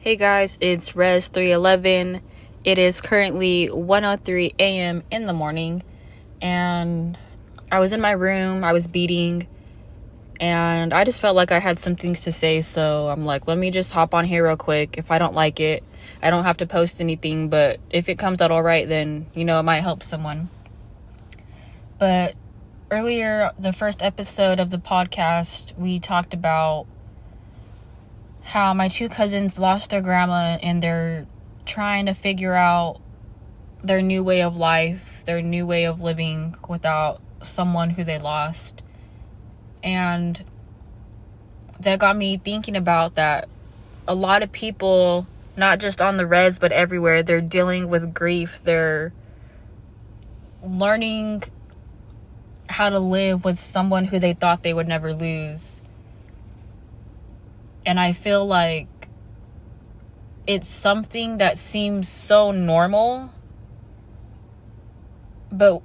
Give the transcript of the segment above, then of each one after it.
Hey guys, it's REZZED311. It is currently 1:03 a.m. in the morning, and I was in my room, I was beating, and I just felt like I had some things to say, so I'm like, let me just hop on here real quick. If I don't like it, I don't have to post anything, but if it comes out alright, then, it might help someone. But earlier, the first episode of the podcast, we talked about how my two cousins lost their grandma and they're trying to figure out their new way of life, their new way of living without someone who they lost. And that got me thinking about that a lot of people, not just on the res but everywhere, they're dealing with grief. They're learning how to live with someone who they thought they would never lose. And I feel like it's something that seems so normal, but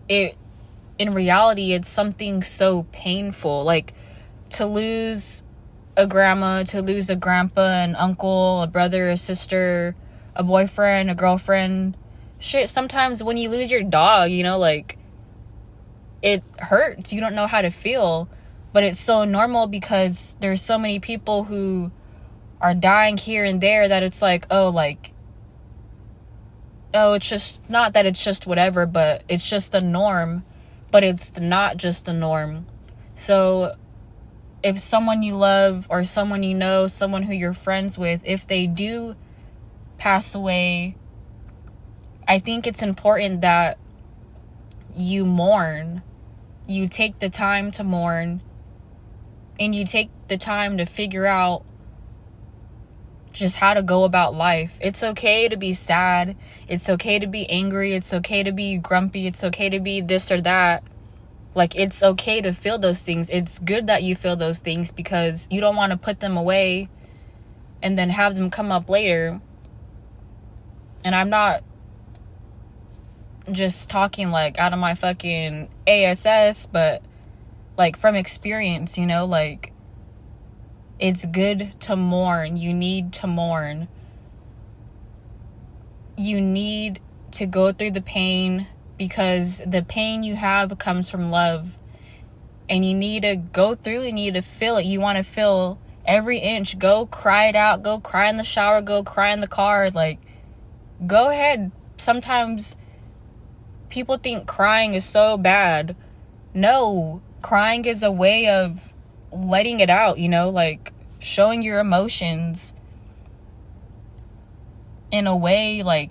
in reality, it's something so painful. Like, to lose a grandma, to lose a grandpa, an uncle, a brother, a sister, a boyfriend, a girlfriend. Shit, sometimes when you lose your dog, it hurts. You don't know how to feel. But it's so normal because there's so many people who are dying here and there that it's like, it's just not that it's just whatever, but it's just the norm. But it's not just the norm. So if someone you love or someone you know, someone who you're friends with, if they do pass away, I think it's important that you mourn. You take the time to mourn. And you take the time to figure out just how to go about life. It's okay to be sad. It's okay to be angry. It's okay to be grumpy. It's okay to be this or that. It's okay to feel those things. It's good that you feel those things because you don't want to put them away and then have them come up later. And I'm not just talking out of my fucking ASS, but from experience, it's good to mourn. You need to mourn. You need to go through the pain because the pain you have comes from love. And you need to go through and you need to feel it. You want to feel every inch. Go cry it out. Go cry in the shower. Go cry in the car. Go ahead. Sometimes people think crying is so bad. No. Crying is a way of letting it out, showing your emotions in a way.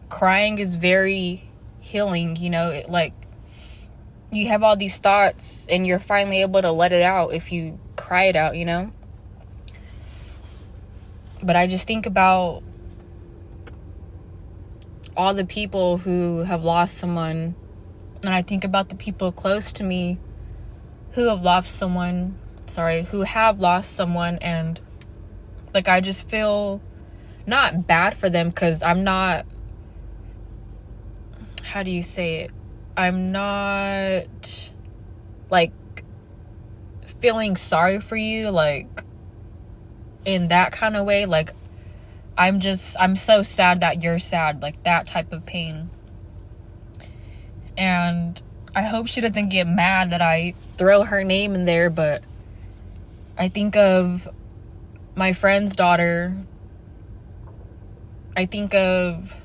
Crying is very healing, you have all these thoughts and you're finally able to let it out if you cry it out, But I just think about all the people who have lost someone. And I think about the people close to me who have lost someone, and I just feel not bad for them because I'm not, how do you say it? I'm not feeling sorry for you, in that kind of way. I'm so sad that you're sad, that type of pain. And I hope she doesn't get mad that I throw her name in there, but I think of my friend's daughter. I think of...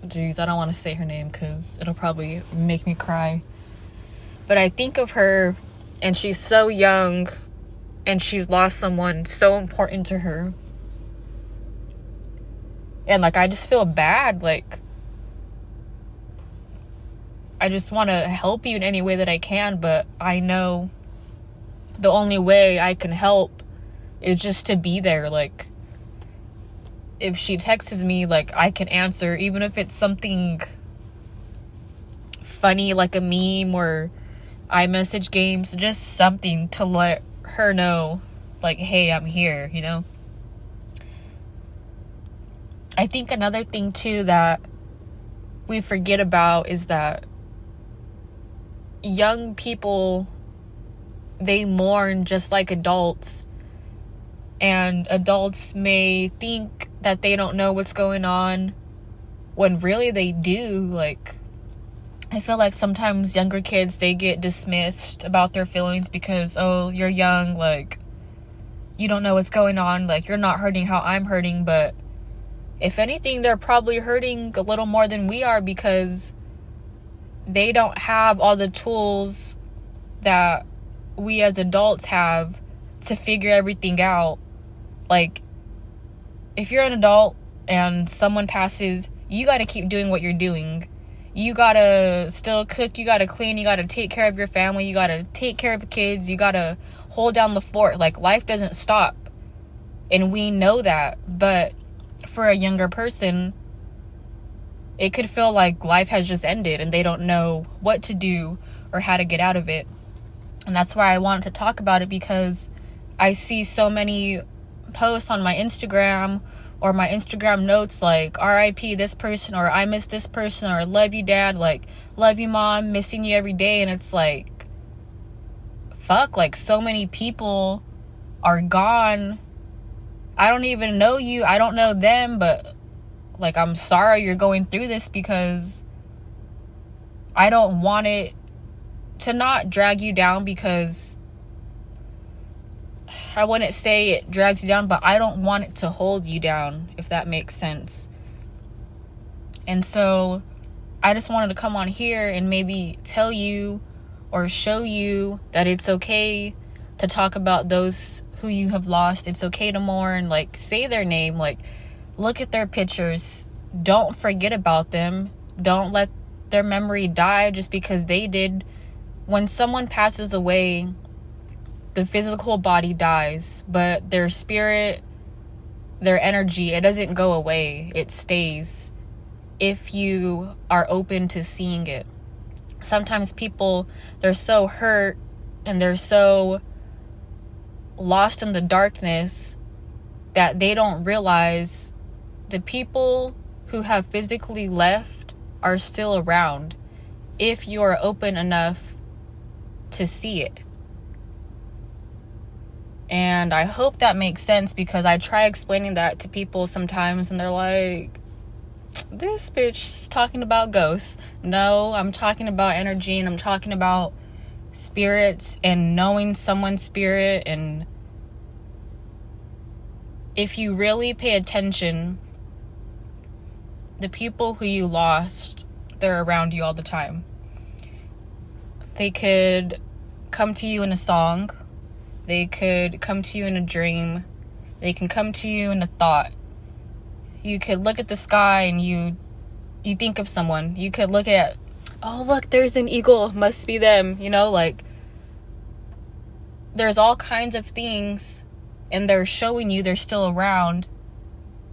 Jeez, I don't want to say her name because it'll probably make me cry. But I think of her, and she's so young, and she's lost someone so important to her. And, I just feel bad, I just want to help you in any way that I can, but I know the only way I can help is just to be there. If she texts me, I can answer, even if it's something funny, like a meme or iMessage games, just something to let her know, hey, I'm here, I think another thing, too, that we forget about is that young people, they mourn just like adults. And adults may think that they don't know what's going on when really they do. Like, I feel like sometimes younger kids, they get dismissed about their feelings because, oh, you're young, like, you don't know what's going on, like, you're not hurting how I'm hurting. But if anything, they're probably hurting a little more than we are, because they don't have all the tools that we as adults have to figure everything out. Like, if you're an adult and someone passes, you got to keep doing what you're doing. You got to still cook, you got to clean, you got to take care of your family, you got to take care of the kids, you got to hold down the fort. Like, life doesn't stop. And we know that. But for a younger person, it could feel like life has just ended and they don't know what to do or how to get out of it. And that's why I wanted to talk about it, because I see so many posts on my Instagram or my Instagram notes like RIP this person, or I miss this person, or love you dad, like love you mom, missing you every day. And it's like, fuck, like, so many people are gone. I don't even know you, I don't know them, but like, I'm sorry you're going through this, because I don't want it to not drag you down, because I wouldn't say it drags you down, but I don't want it to hold you down, if that makes sense. And so I just wanted to come on here and maybe tell you or show you that it's okay to talk about those who you have lost. It's okay to mourn. Like, say their name, like, look at their pictures. Don't forget about them. Don't let their memory die just because they did. When someone passes away, the physical body dies, but their spirit, their energy, it doesn't go away. It stays if you are open to seeing it. Sometimes people, they're so hurt and they're so lost in the darkness that they don't realize the people who have physically left are still around if you are open enough to see it. And I hope that makes sense, because I try explaining that to people sometimes and they're like, this bitch's talking about ghosts. No, I'm talking about energy, and I'm talking about spirits and knowing someone's spirit. And if you really pay attention, the people who you lost, they're around you all the time. They could come to you in a song. They could come to you in a dream. They can come to you in a thought. You could look at the sky and you think of someone. You could look at, oh, look, there's an eagle. Must be them. You know, like, there's all kinds of things, and they're showing you they're still around,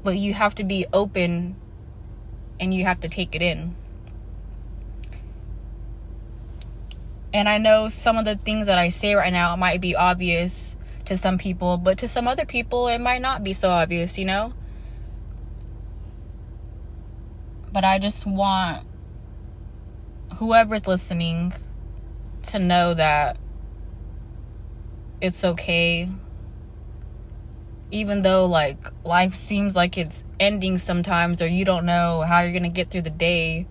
but you have to be open and you have to take it in. And I know some of the things that I say right now might be obvious to some people, but to some other people, it might not be so obvious, you know? But I just want whoever's listening to know that it's okay. Even though, like, life seems like it's ending sometimes, or you don't know how you're going to get through the day,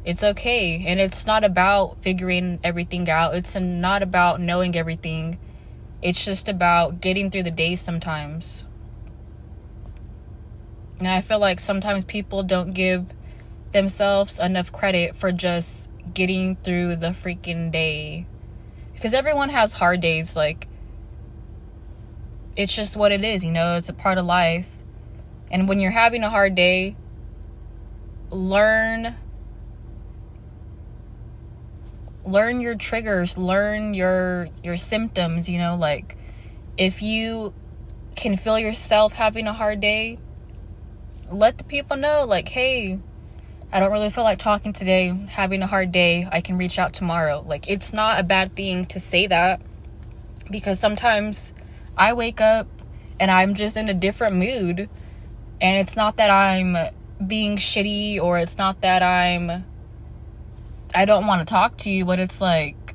it's okay. And it's not about figuring everything out. It's not about knowing everything. It's just about getting through the day sometimes. And I feel like sometimes people don't give themselves enough credit for just getting through the freaking day. Because everyone has hard days. Like, it's just what it is, you know? It's a part of life. And when you're having a hard day, learn your triggers, learn your symptoms, you know? Like, if you can feel yourself having a hard day, let the people know, like, hey, I don't really feel like talking today, having a hard day, I can reach out tomorrow. Like, it's not a bad thing to say that, because sometimes I wake up and I'm just in a different mood, and it's not that I'm being shitty, or it's not that I don't want to talk to you, but it's like,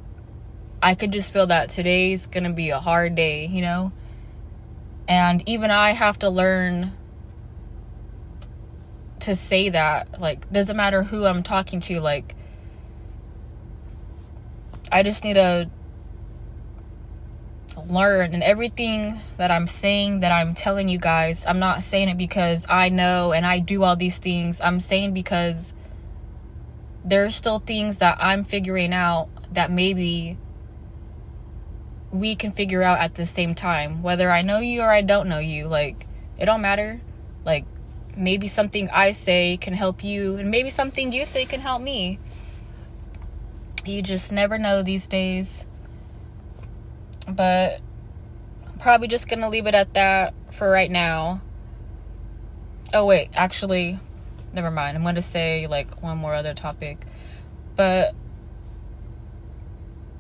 I could just feel that today's gonna be a hard day, you know? And even I have to learn to say that. Like, doesn't matter who I'm talking to. Like, I just need to learn. And everything that I'm saying, that I'm telling you guys, I'm not saying it because I know and I do all these things. I'm saying because there's still things that I'm figuring out that maybe we can figure out at the same time, whether I know you or I don't know you. Like, it don't matter. Like, maybe something I say can help you, and maybe something you say can help me. You just never know these days. But I'm probably just gonna leave it at that for right now. Oh wait, actually, never mind. I'm gonna say like one more other topic. But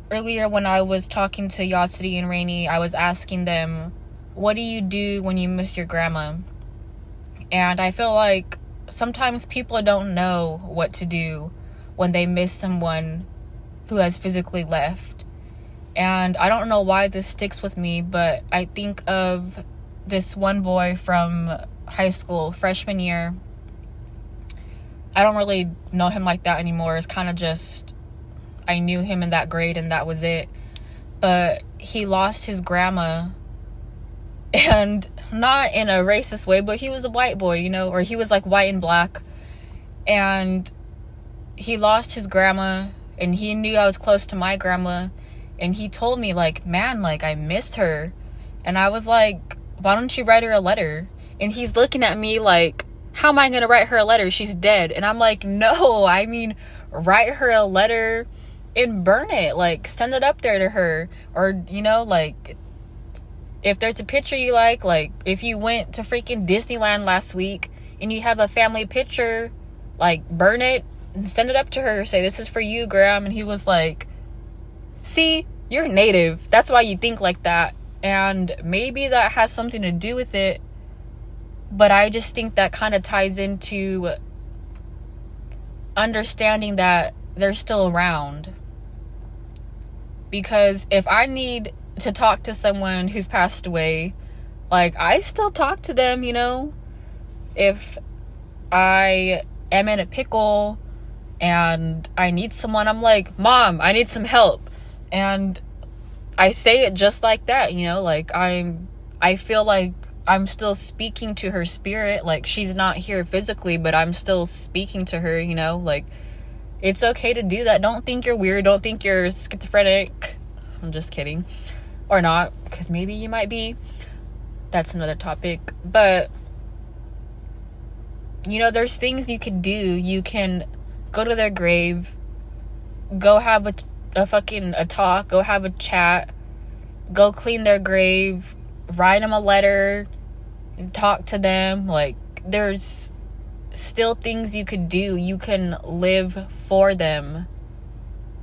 earlier when I was talking to Yatsuri and Rainy, I was asking them, what do you do when you miss your grandma? And I feel like sometimes people don't know what to do when they miss someone who has physically left. And I don't know why this sticks with me, but I think of this one boy from high school, freshman year. I don't really know him like that anymore. It's kind of just, I knew him in that grade and that was it. But he lost his grandma, and not in a racist way, but he was a white boy, you know, or he was like white and black. And he lost his grandma, and he knew I was close to my grandma. And he told me, like, man, like, I missed her. And I was like, why don't you write her a letter? And he's looking at me like, how am I going to write her a letter? She's dead. And I'm like, no, I mean, write her a letter and burn it. Like, send it up there to her. Or, you know, like, if there's a picture you like, if you went to freaking Disneyland last week and you have a family picture, like, burn it and send it up to her. Say, this is for you, Graham. And he was like, see, you're native. That's why you think like that. And maybe that has something to do with it. But I just think that kind of ties into understanding that they're still around. Because if I need to talk to someone who's passed away, like, I still talk to them, you know? If I am in a pickle and I need someone, I'm like, Mom, I need some help. And I say it just like that, you know? Like, I feel like I'm still speaking to her spirit. Like, she's not here physically, but I'm still speaking to her, you know? Like, it's okay to do that. Don't think you're weird. Don't think you're schizophrenic. I'm just kidding. Or not, because maybe you might be. That's another topic. But, you know, there's things you could do. You can go to their grave, go have a talk, go have a chat, go clean their grave, write them a letter, and talk to them. Like, there's still things you could do. You can live for them.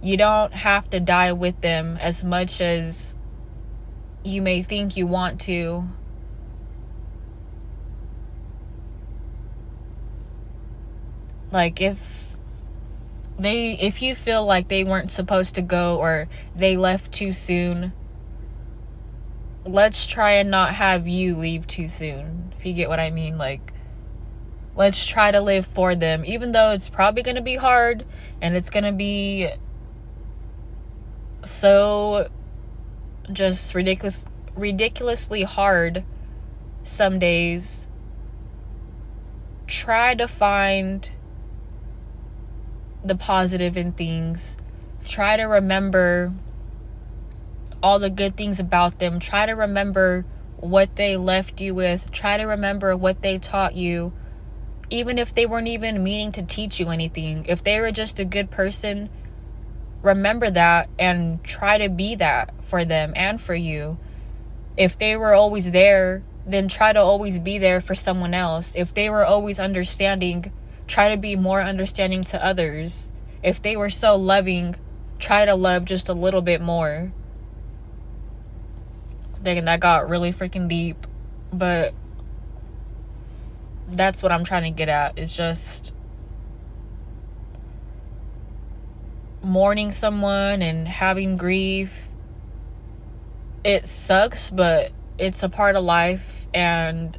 You don't have to die with them as much as you may think you want to. Like, if you feel like they weren't supposed to go or they left too soon, let's try and not have you leave too soon, if you get what I mean. Like, let's try to live for them, even though it's probably going to be hard and it's going to be so just ridiculously hard some days. Try to find the positive in things. Try to remember all the good things about them. Try to remember what they left you with. Try to remember what they taught you, even if they weren't even meaning to teach you anything. If they were just a good person, remember that and try to be that for them and for you. If they were always there, then try to always be there for someone else. If they were always understanding, try to be more understanding to others. If they were so loving, try to love just a little bit more. Dang, that got really freaking deep. But that's what I'm trying to get at. Is just mourning someone and having grief. It sucks, but it's a part of life, and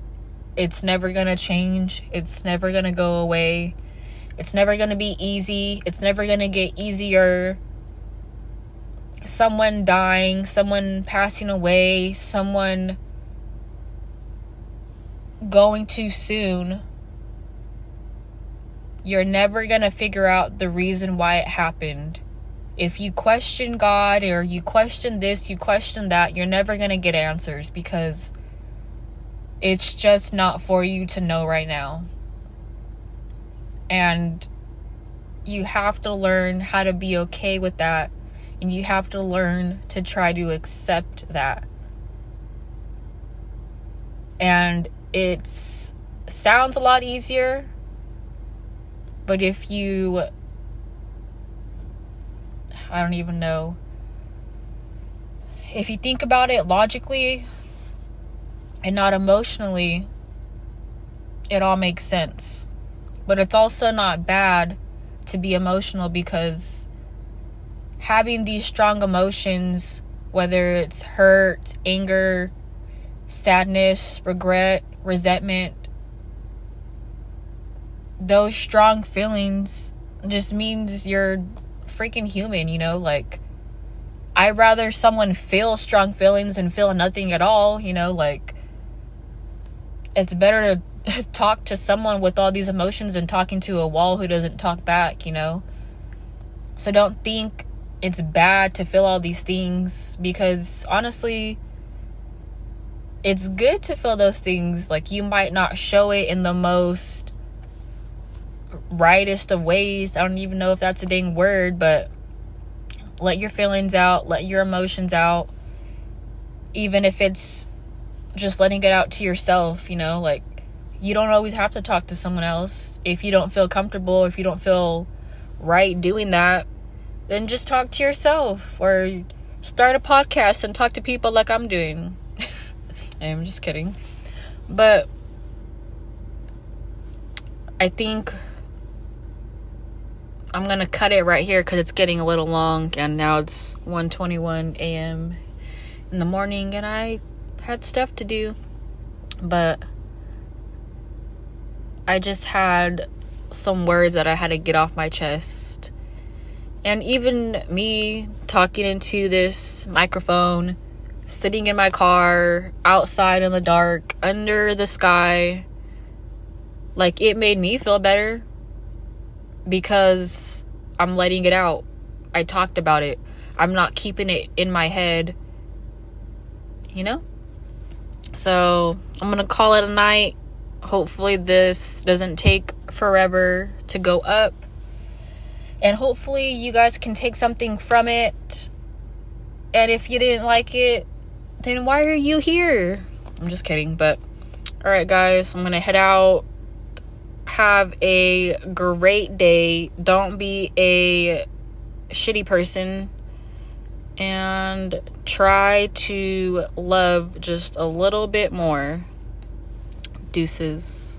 it's never gonna change. It's never gonna go away. It's never gonna be easy. It's never gonna get easier. Someone dying, someone passing away, someone going too soon. You're never gonna figure out the reason why it happened. If you question God, or you question this, you question that, you're never gonna get answers, because it's just not for you to know right now. And you have to learn how to be okay with that. And you have to learn to try to accept that. And it sounds a lot easier. But if you, I don't even know. If you think about it logically and not emotionally, it all makes sense. But it's also not bad to be emotional, because having these strong emotions, whether it's hurt, anger, sadness, regret, resentment, those strong feelings just means you're freaking human, you know? Like, I'd rather someone feel strong feelings than feel nothing at all, you know? Like, it's better to talk to someone with all these emotions than talking to a wall who doesn't talk back, you know? So don't think it's bad to feel all these things, because honestly, it's good to feel those things. Like, you might not show it in the most rightest of ways. I don't even know if that's a dang word, but let your feelings out, let your emotions out, even if it's just letting it out to yourself, you know? Like, you don't always have to talk to someone else. If you don't feel comfortable, if you don't feel right doing that, then just talk to yourself, or start a podcast and talk to people like I'm doing. I'm just kidding. But I think I'm going to cut it right here, because it's getting a little long, and now it's 1:21 a.m. in the morning, and I had stuff to do. But I just had some words that I had to get off my chest. And even me talking into this microphone, sitting in my car, outside in the dark, under the sky, like, it made me feel better, because I'm letting it out. I talked about it. I'm not keeping it in my head, you know? So I'm gonna call it a night. Hopefully this doesn't take forever to go up, and hopefully you guys can take something from it. And if you didn't like it, then why are you here? I'm just kidding. But alright guys, I'm gonna head out. Have a great day. Don't be a shitty person, and try to love just a little bit more. Deuces.